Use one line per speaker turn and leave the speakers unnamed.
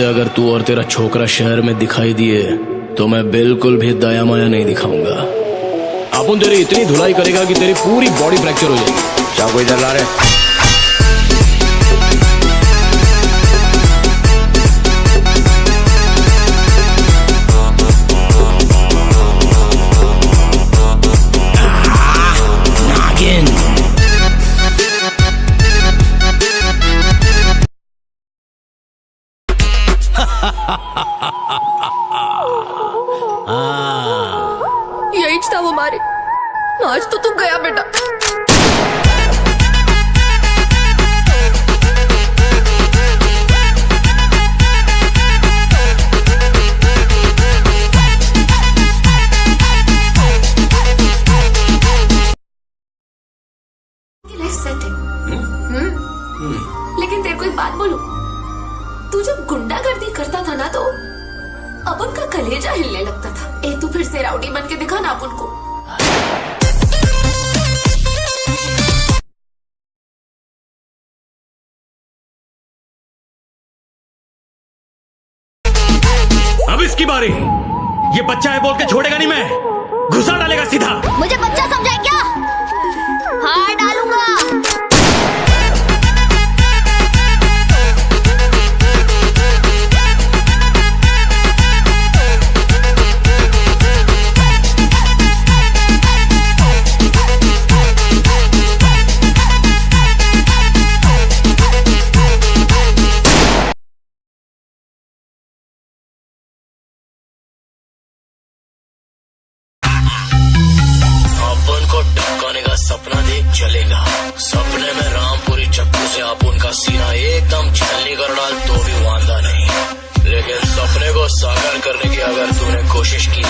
से अगर तू और तेरा छोकरा शहर में दिखाई दिए तो मैं बिल्कुल भी दया माया नहीं दिखाऊंगा। अपन तेरी इतनी धुलाई करेगा कि तेरी पूरी बॉडी फ्रैक्चर हो जाएगी। चाकू इधर ला रहे।
यही था वो मारे। आज तो तू गया बेटा। लेकिन तेरे को एक बात बोलूं, तू जब गुंडागर्दी करता था ना तो अपन का कलेजा हिलने लगता था। तू फिर से राउडी बन के दिखा ना अपन को।
अब इसकी बारी। ये बच्चा है बोल के छोड़ेगा नहीं, मैं घुसा डालेगा सीधा।
मुझे बच्चा समझा क्या? हाँ डालूंगा।
सपना देख चलेगा, सपने में रामपुरी चक्कू से अपन का सीना एकदम छलनी कर डाल तो भी वांदा नहीं, लेकिन सपने को साकार करने की अगर तूने कोशिश की